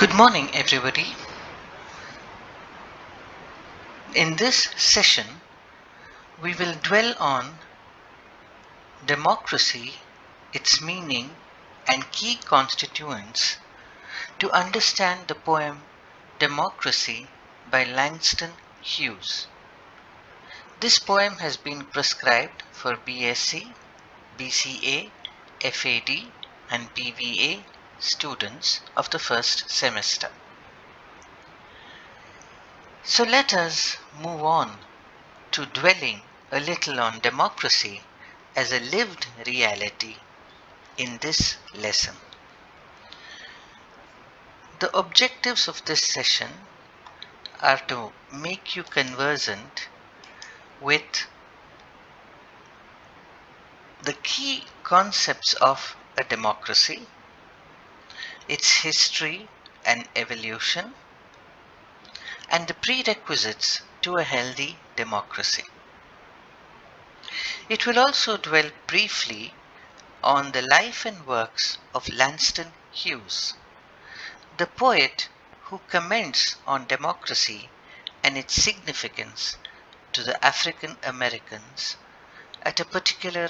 Good morning, everybody. In this session, we will dwell on democracy, its meaning, and key constituents to understand the poem Democracy by Langston Hughes. This poem has been prescribed for BSc, BCA, FAD, and BVA students of the first semester. So let us move on to dwelling a little on democracy as a lived reality in this lesson. The objectives of this session are to make you conversant with the key concepts of a democracy, its history and evolution, and the prerequisites to a healthy democracy. It will also dwell briefly on the life and works of Langston Hughes, the poet who comments on democracy and its significance to the African Americans at a particular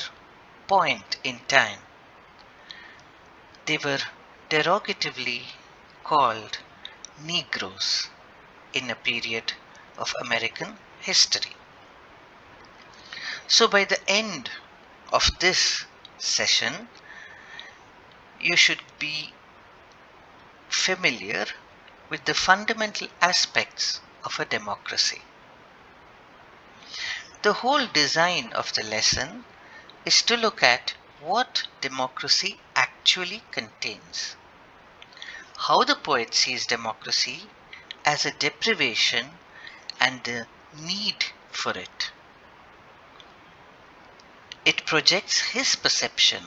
point in time. They were derogatively called Negroes in a period of American history. So by the end of this session, you should be familiar with the fundamental aspects of a democracy. The whole design of the lesson is to look at what democracy actually contains, how the poet sees democracy as a deprivation and the need for it. It projects his perception,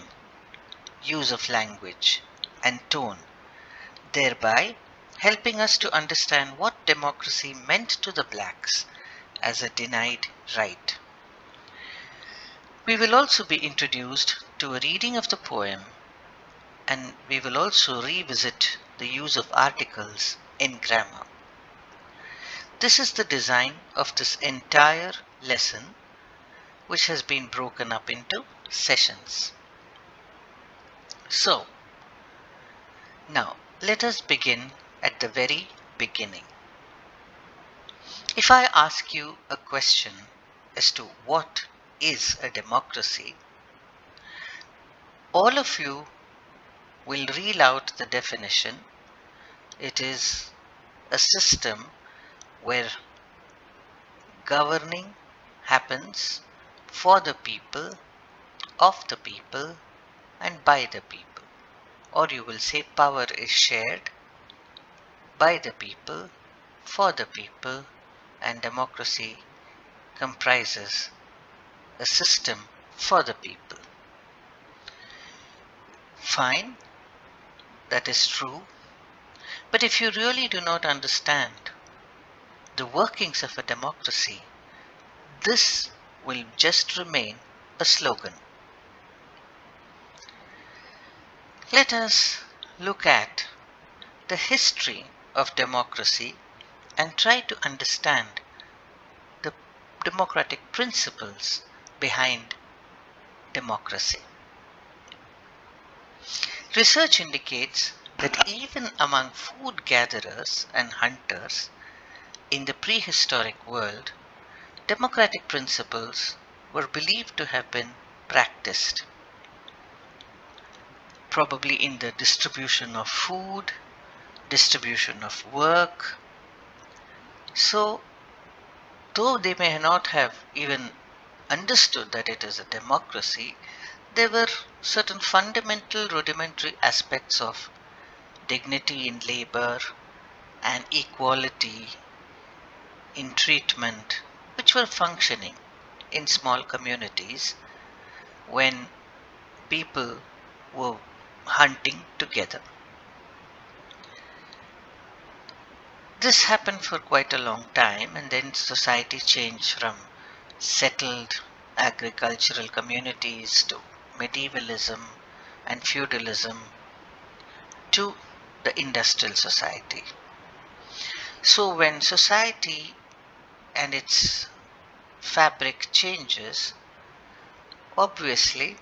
use of language, and tone, thereby helping us to understand what democracy meant to the blacks as a denied right. We will also be introduced to a reading of the poem, and we will also revisit the use of articles in grammar. This is the design of this entire lesson, which has been broken up into sessions. So, now let us begin at the very beginning. If I ask you a question as to what is a democracy, all of you will reel out the definition. It is a system where governing happens for the people, of the people, and by the people. Or you will say power is shared by the people, for the people, and democracy comprises a system for the people. Fine, that is true. But if you really do not understand the workings of a democracy, this will just remain a slogan. Let us look at the history of democracy and try to understand the democratic principles behind democracy. Research indicates that even among food gatherers and hunters in the prehistoric world, democratic principles were believed to have been practiced, probably in the distribution of food, distribution of work. So, though they may not have even understood that it is a democracy, there were certain fundamental rudimentary aspects of dignity in labor and equality in treatment which were functioning in small communities when people were hunting together. This happened for quite a long time, and then society changed from settled agricultural communities to medievalism and feudalism to the industrial society. So when society and its fabric changes, obviously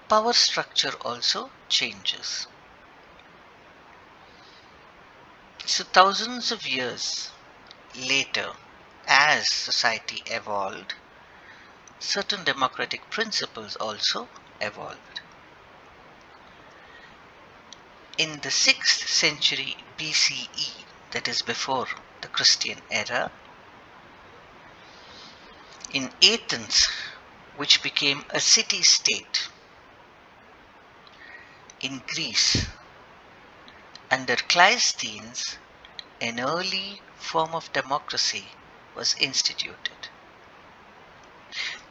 power structure also changes. So thousands of years later, as society evolved, certain democratic principles also evolved. In the 6th century BCE, that is before the Christian era, in Athens, which became a city-state in Greece, under Cleisthenes, an early form of democracy was instituted.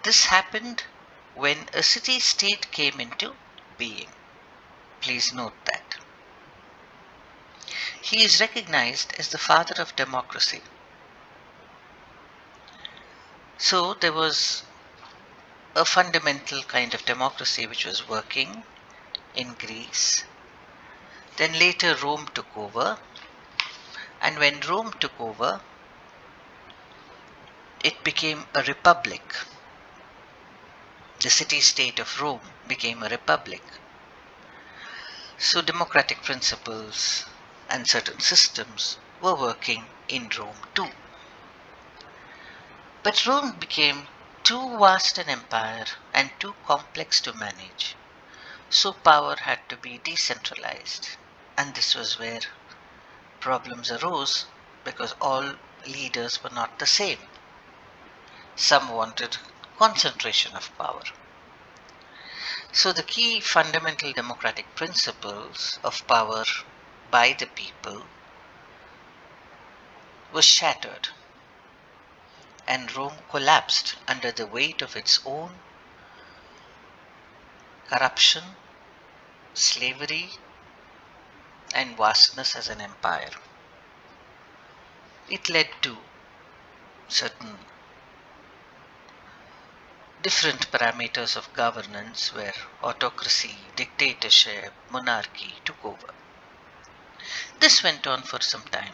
This happened when a city-state came into being. Please note that. He is recognized as the father of democracy. So there was a fundamental kind of democracy which was working in Greece. Then later Rome took over, and when Rome took over, it became a republic. The city-state of Rome became a republic. So democratic principles and certain systems were working in Rome too. But Rome became too vast an empire and too complex to manage. So power had to be decentralized. And this was where problems arose because all leaders were not the same. Some wanted concentration of power. So the key fundamental democratic principles of power by the people was shattered, and Rome collapsed under the weight of its own corruption, slavery, and vastness as an empire. It led to certain different parameters of governance where autocracy, dictatorship, monarchy took over. This went on for some time.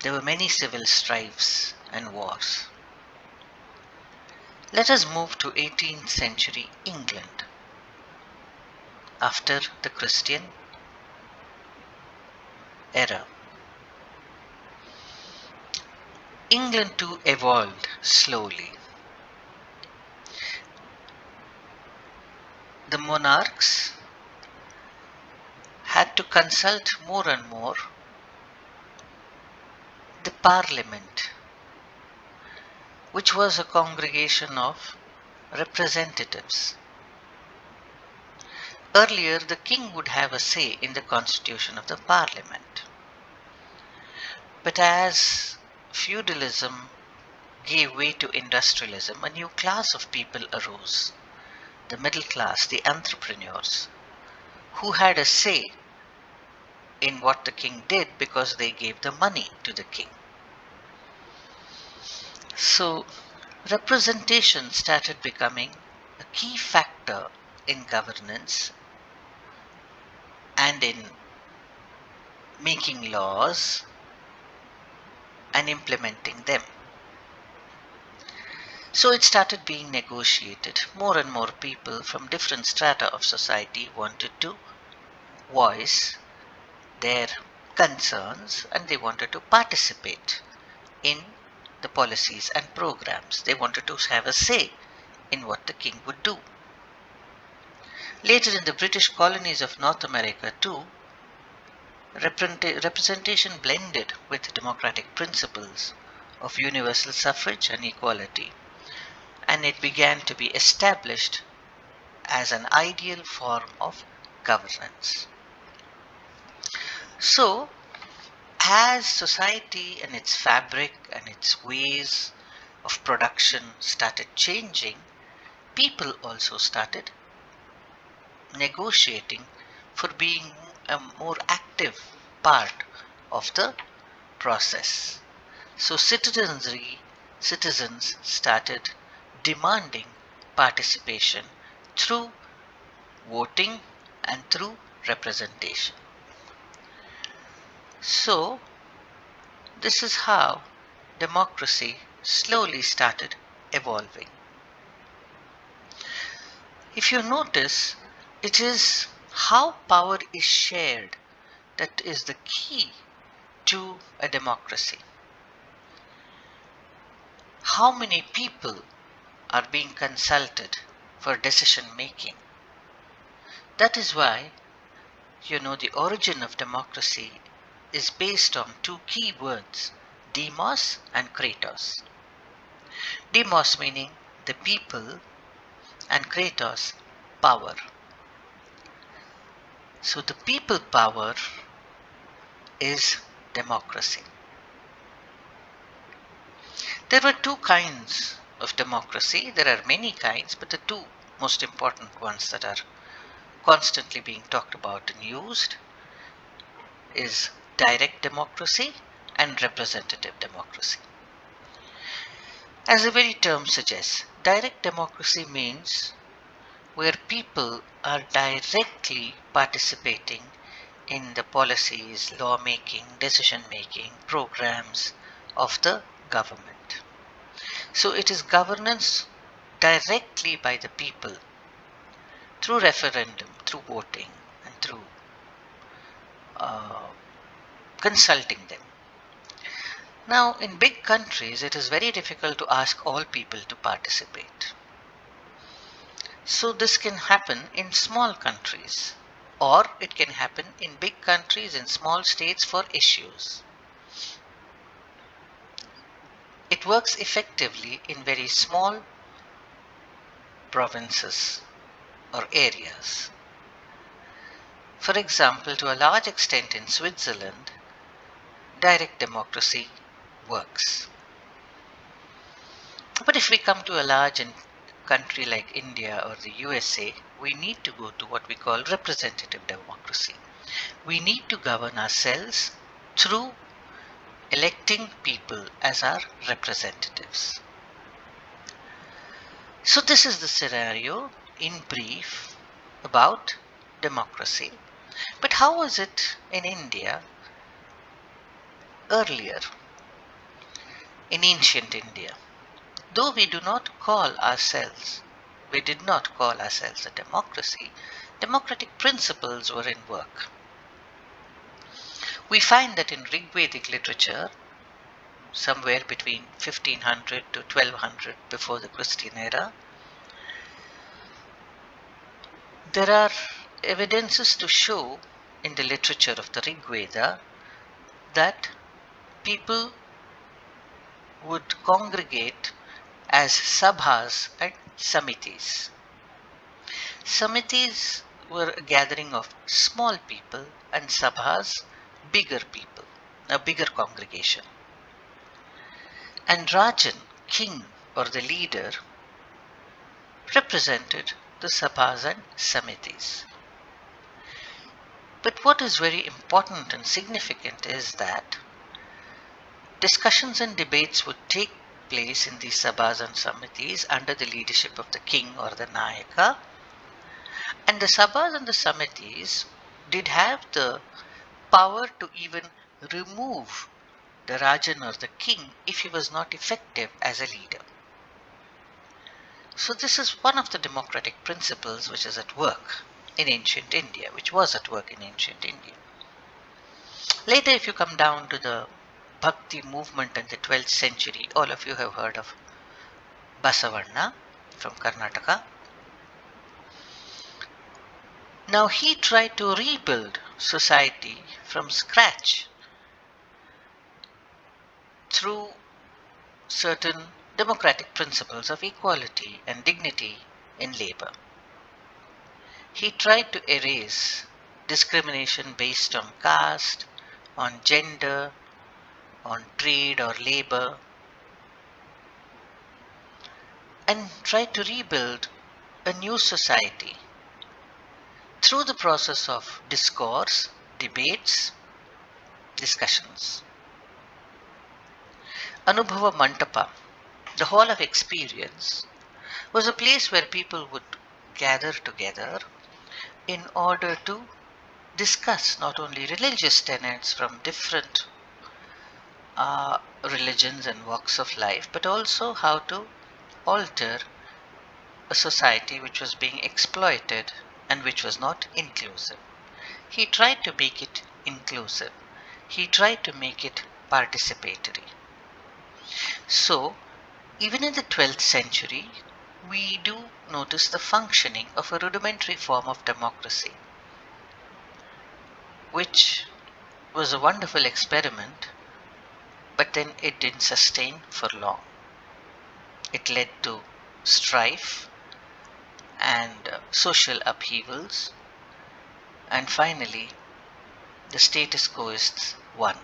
There were many civil strifes and wars. Let us move to 18th century England after the Christian era. England too evolved slowly. The monarchs had to consult more and more the parliament, which was a congregation of representatives. Earlier, the king would have a say in the constitution of the parliament. But as feudalism gave way to industrialism, a new class of people arose. The middle class, the entrepreneurs, who had a say in what the king did because they gave the money to the king. So, representation started becoming a key factor in governance and in making laws and implementing them. So it started being negotiated. More and more people from different strata of society wanted to voice their concerns and they wanted to participate in the policies and programs. They wanted to have a say in what the king would do. Later in the British colonies of North America too, representation blended with democratic principles of universal suffrage and equality, and it began to be established as an ideal form of governance. So, as society and its fabric and its ways of production started changing, people also started negotiating for being a more active part of the process. So citizens started demanding participation through voting and through representation. So, this is how democracy slowly started evolving. If you notice, it is how power is shared that is the key to a democracy. How many people are being consulted for decision making? That is why, the origin of democracy is based on two key words, demos and kratos. Demos meaning the people and kratos, power. So the people power is democracy. There were two kinds of democracy. There are many kinds, but the two most important ones that are constantly being talked about and used is direct democracy and representative democracy. As the very term suggests, direct democracy means where people are directly participating in the policies, lawmaking, decision making, programs of the government. So it is governance directly by the people through referendum, through voting, and through consulting them. Now, in big countries, it is very difficult to ask all people to participate. So, this can happen in small countries, or it can happen in big countries, in small states for issues. It works effectively in very small provinces or areas. For example, to a large extent in Switzerland, direct democracy works. But if we come to a large country like India or the USA, we need to go to what we call representative democracy. We need to govern ourselves through electing people as our representatives. So this is the scenario in brief about democracy. But how was it in India earlier, in ancient India? Though we did not call ourselves a democracy, democratic principles were in work. We find that in Rigvedic literature, somewhere between 1500 to 1200 before the Christian era, there are evidences to show in the literature of the Rigveda that people would congregate as sabhas and samitis. Samitis were a gathering of small people and sabhas, bigger people, a bigger congregation. And Rajan, king or the leader, represented the sabhas and samitis. But what is very important and significant is that discussions and debates would take place in these sabhas and samitis under the leadership of the king or the nayaka. And the sabhas and the samitis did have the power to even remove the Rajan or the king if he was not effective as a leader. So this is one of the democratic principles which is at work in ancient India, which was at work in ancient India. Later, if you come down to the Bhakti movement in the 12th century, all of you have heard of Basavanna from Karnataka. Now he tried to rebuild society from scratch through certain democratic principles of equality and dignity in labor. He tried to erase discrimination based on caste, on gender, on trade or labor, and tried to rebuild a new society through the process of discourse, debates, discussions. Anubhava Mantapa, the hall of experience, was a place where people would gather together in order to discuss not only religious tenets from different religions and walks of life, but also how to alter a society which was being exploited and which was not inclusive. He tried to make it inclusive. He tried to make it participatory. So, even in the 12th century, we do notice the functioning of a rudimentary form of democracy, which was a wonderful experiment, but then it didn't sustain for long. It led to strife and social upheavals, and finally, the status quo is won.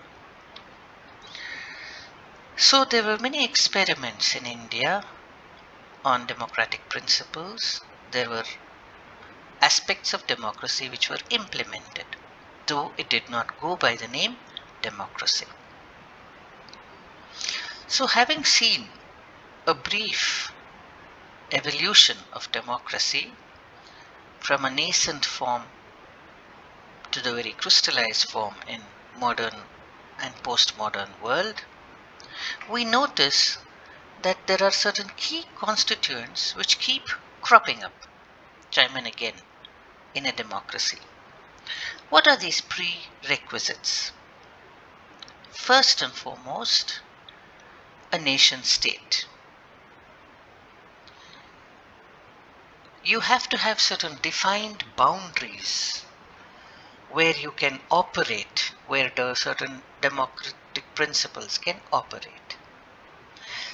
So there were many experiments in India on democratic principles. There were aspects of democracy which were implemented, though it did not go by the name democracy. So having seen a brief evolution of democracy from a nascent form to the very crystallized form in modern and postmodern world, we notice that there are certain key constituents which keep cropping up time and again in a democracy. What are these prerequisites? First and foremost, a nation state. You have to have certain defined boundaries where you can operate, where the certain democratic principles can operate.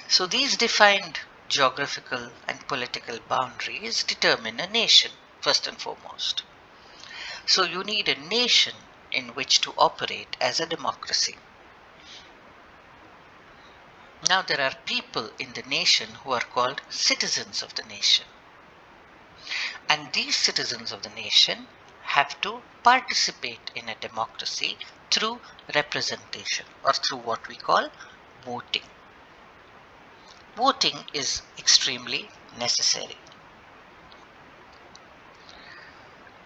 So these defined geographical and political boundaries determine a nation, first and foremost. So you need a nation in which to operate as a democracy. Now there are people in the nation who are called citizens of the nation. And these citizens of the nation have to participate in a democracy through representation or through what we call voting. Voting is extremely necessary.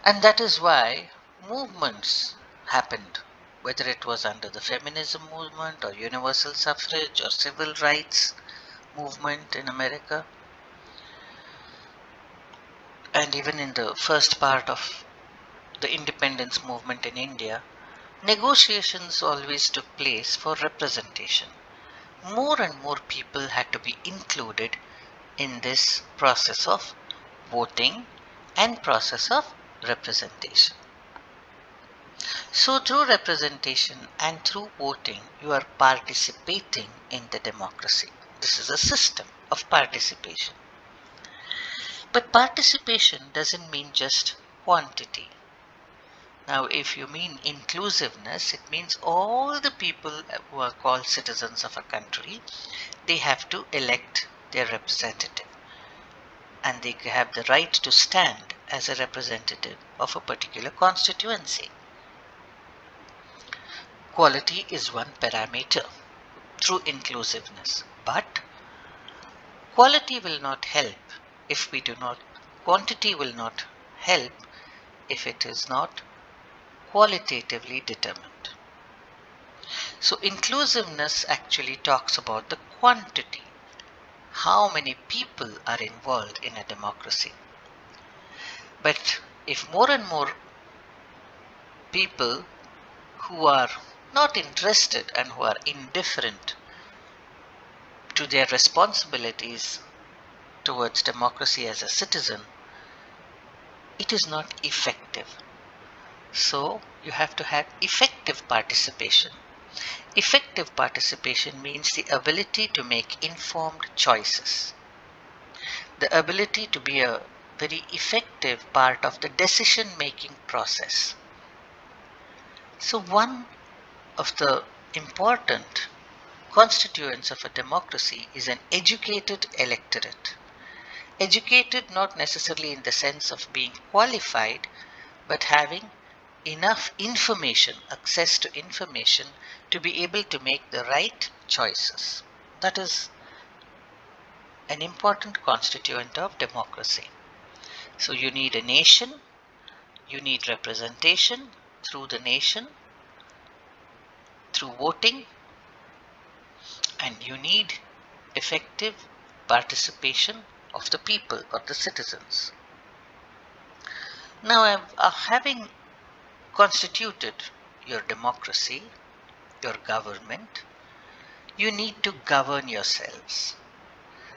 And that is why movements happened, whether it was under the feminism movement or universal suffrage or civil rights movement in America. And even in the first part of the independence movement in India, negotiations always took place for representation. More and more people had to be included in this process of voting and process of representation. So through representation and through voting, you are participating in the democracy. This is a system of participation. But participation doesn't mean just quantity. Now, if you mean inclusiveness, it means all the people who are called citizens of a country, they have to elect their representative. And they have the right to stand as a representative of a particular constituency. Quality is one parameter through inclusiveness, but quality will not help if we do not, quantity will not help if it is not qualitatively determined. So inclusiveness actually talks about the quantity, how many people are involved in a democracy. But if more and more people who are not interested and who are indifferent to their responsibilities towards democracy as a citizen, it is not effective. So you have to have effective participation. Effective participation means the ability to make informed choices, the ability to be a very effective part of the decision-making process. So one of the important constituents of a democracy is an educated electorate. Educated not necessarily in the sense of being qualified, but having enough information, access to information to be able to make the right choices. That is an important constituent of democracy. So you need a nation, you need representation through the nation, through voting, and you need effective participation of the people or the citizens. Now, having constituted your democracy, your government, you need to govern yourselves.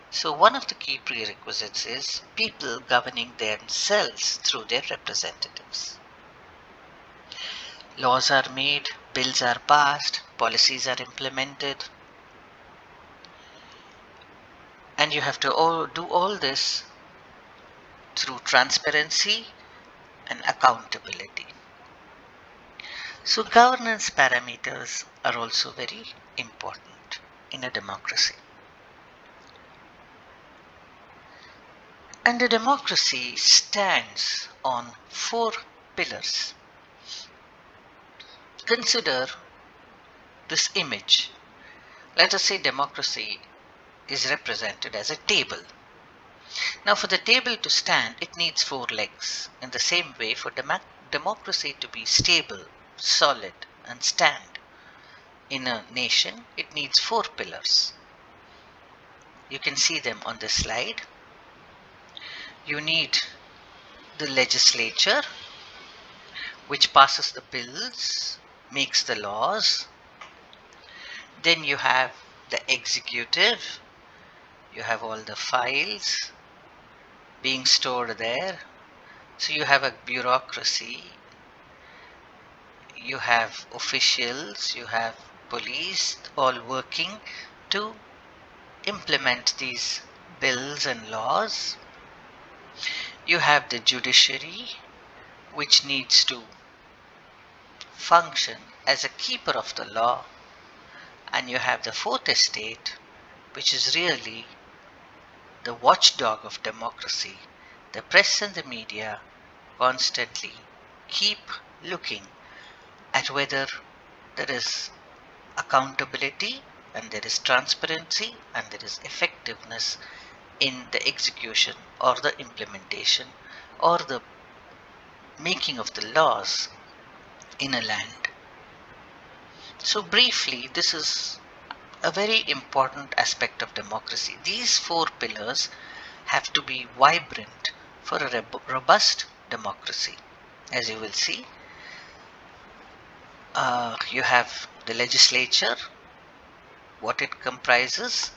So one of the key prerequisites is people governing themselves through their representatives. Laws are made, bills are passed, policies are implemented, and you have to do all this through transparency and accountability. So governance parameters are also very important in a democracy. And a democracy stands on 4 pillars. Consider this image. Let us say democracy is represented as a table. Now for the table to stand, it needs 4 legs. In the same way, for democracy to be stable, solid, and stand in a nation, it needs 4 pillars. You can see them on this slide. You need the legislature, which passes the bills, makes the laws. Then you have the executive. You have all the files being stored there. So you have a bureaucracy. You have officials, you have police, all working to implement these bills and laws. You have the judiciary, which needs to function as a keeper of the law. And you have the fourth estate, which is really the watchdog of democracy. The press and the media constantly keep looking at whether there is accountability and there is transparency and there is effectiveness in the execution or the implementation or the making of the laws in a land. So briefly, this is a very important aspect of democracy. These 4 pillars have to be vibrant for a robust democracy. As you will see, you have the legislature, what it comprises,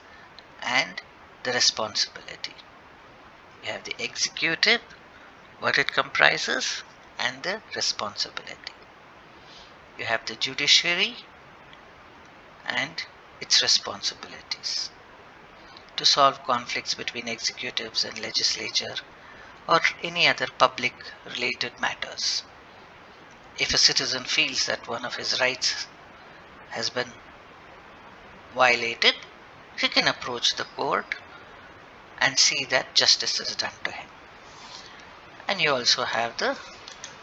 and the responsibility. You have the executive, what it comprises, and the responsibility. You have the judiciary and its responsibilities to solve conflicts between executives and legislature or any other public related matters. If a citizen feels that one of his rights has been violated, he can approach the court and see that justice is done to him. And you also have the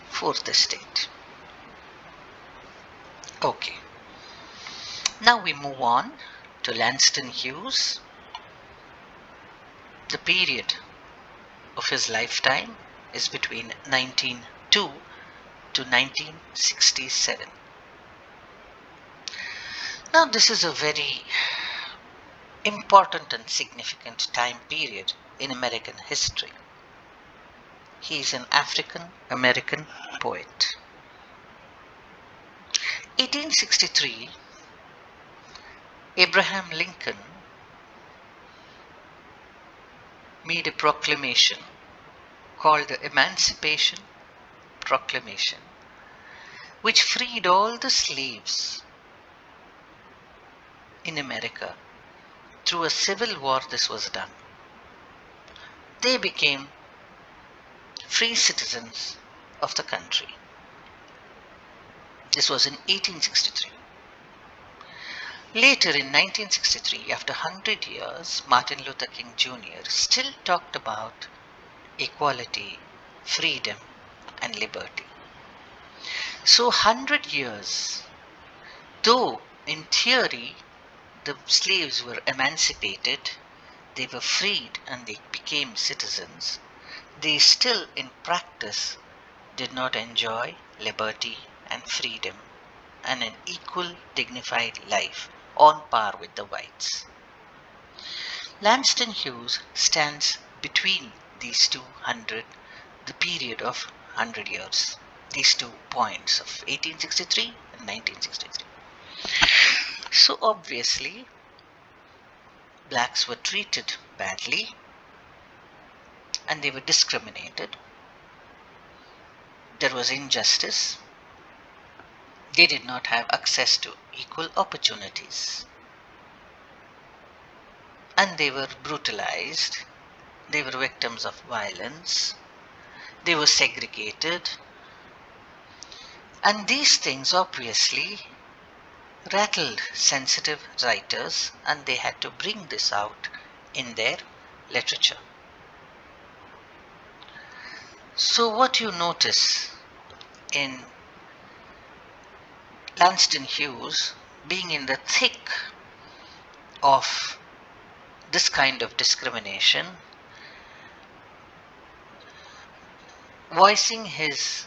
fourth estate. Okay. Now we move on to Langston Hughes. The period of his lifetime is between 1902 to 1967. Now this is a very important and significant time period in American history. He is an African American poet. 1863, Abraham Lincoln made a proclamation called the Emancipation Proclamation, which freed all the slaves in America. Through a civil war this was done. They became free citizens of the country. This was in 1863. Later in 1963, after 100 years, Martin Luther King Jr. still talked about equality, freedom, and liberty. So 100 years, though in theory the slaves were emancipated, they were freed and they became citizens, they still in practice did not enjoy liberty and freedom and an equal, dignified life on par with the whites. Langston Hughes stands between these 200, the period of 100 years, these 2 points of 1863 and 1963. So obviously, blacks were treated badly and they were discriminated. There was injustice. They did not have access to equal opportunities. And they were brutalized. They were victims of violence. They were segregated. And these things obviously rattled sensitive writers, and they had to bring this out in their literature. So what you notice in Langston Hughes being in the thick of this kind of discrimination, voicing his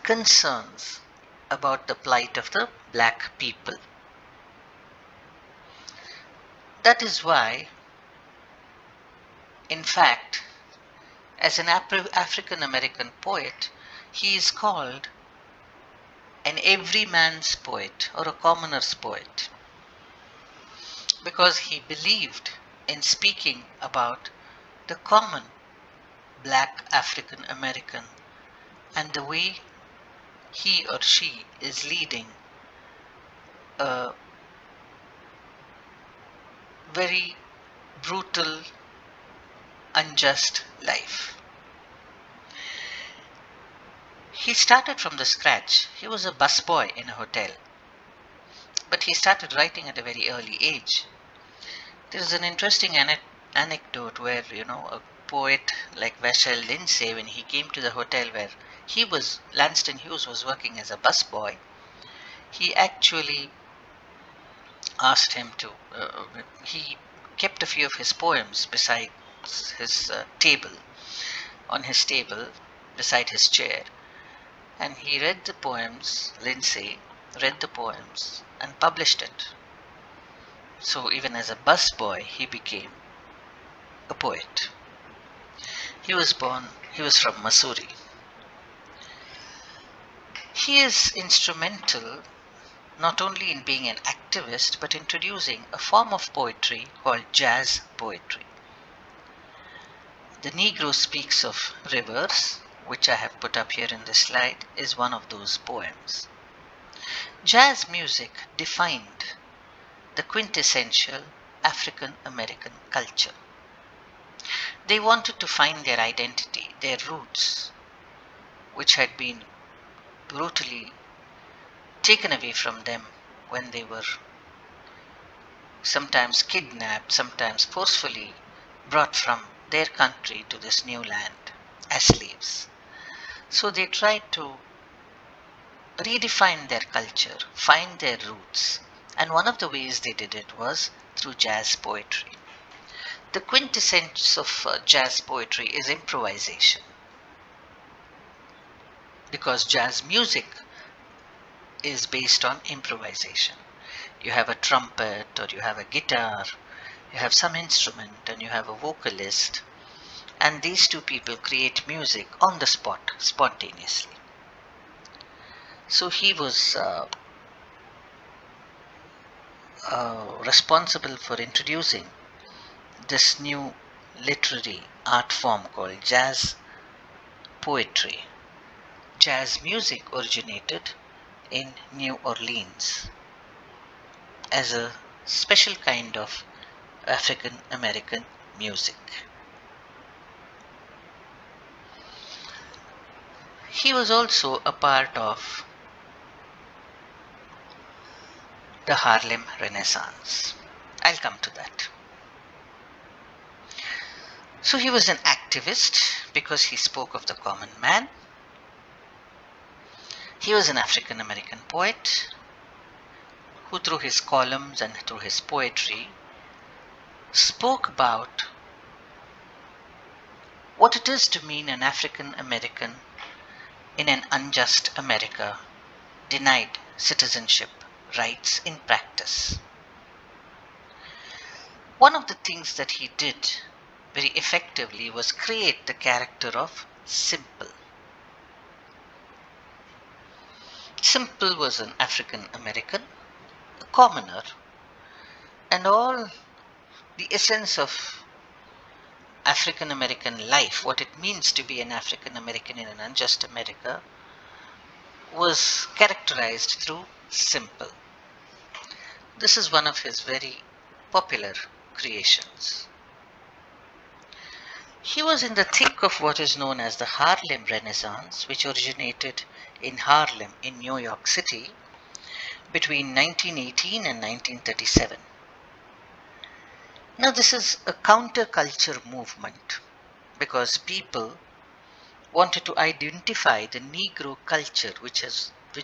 concerns about the plight of the black people. That is why, in fact, as an African American poet, he is called an everyman's poet or a commoner's poet, because he believed in speaking about the common black African American and the way he or she is leading a very brutal, unjust life. He started from the scratch. He was a busboy in a hotel, but he started writing at a very early age. There is an interesting anecdote where, a poet like Vachel Lindsay, when he came to the hotel where Langston Hughes was working as a busboy, he actually asked him to, he kept a few of his poems beside his on his table, beside his chair, and he read the poems, Lindsay read the poems and published it. So even as a busboy, he became a poet. He was from Missouri. He is instrumental not only in being an activist, but introducing a form of poetry called jazz poetry. The Negro Speaks of Rivers, which I have put up here in this slide, is one of those poems. Jazz music defined the quintessential African American culture. They wanted to find their identity, their roots, which had been brutally taken away from them when they were sometimes kidnapped, sometimes forcefully brought from their country to this new land as slaves. So they tried to redefine their culture, find their roots, and one of the ways they did it was through jazz poetry. The quintessence of jazz poetry is improvisation, because jazz music is based on improvisation. You have a trumpet, or you have a guitar, you have some instrument, and you have a vocalist, and these two people create music on the spot, spontaneously. So he was responsible for introducing this new literary art form called jazz poetry. Jazz music originated in New Orleans as a special kind of African American music. He was also a part of the Harlem Renaissance. I'll come to that. So he was an activist because he spoke of the common man. He was an African American poet who, through his columns and through his poetry, spoke about what it is to mean an African American in an unjust America, denied citizenship rights in practice. One of the things that he did very effectively was create the character of Simple. Simple was an African American, a commoner, and all the essence of African American life, what it means to be an African American in an unjust America, was characterized through Simple. This is one of his very popular creations. He was in the thick of what is known as the Harlem Renaissance, which originated in Harlem in New York City between 1918 and 1937. Now, this is a counterculture movement because people wanted to identify the Negro culture which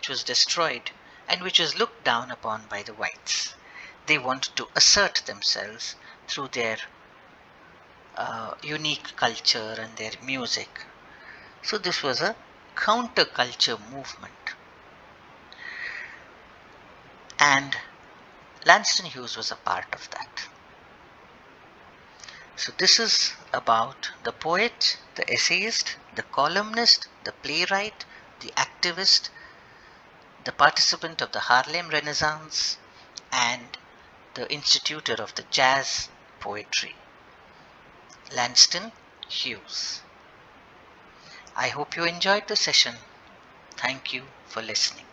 was destroyed and which was looked down upon by the whites. They wanted to assert themselves through their unique culture and their music. So this was a counterculture movement. And Langston Hughes was a part of that. So this is about the poet, the essayist, the columnist, the playwright, the activist, the participant of the Harlem Renaissance, and the institutor of the jazz poetry, Langston Hughes. I hope you enjoyed the session. Thank you for listening.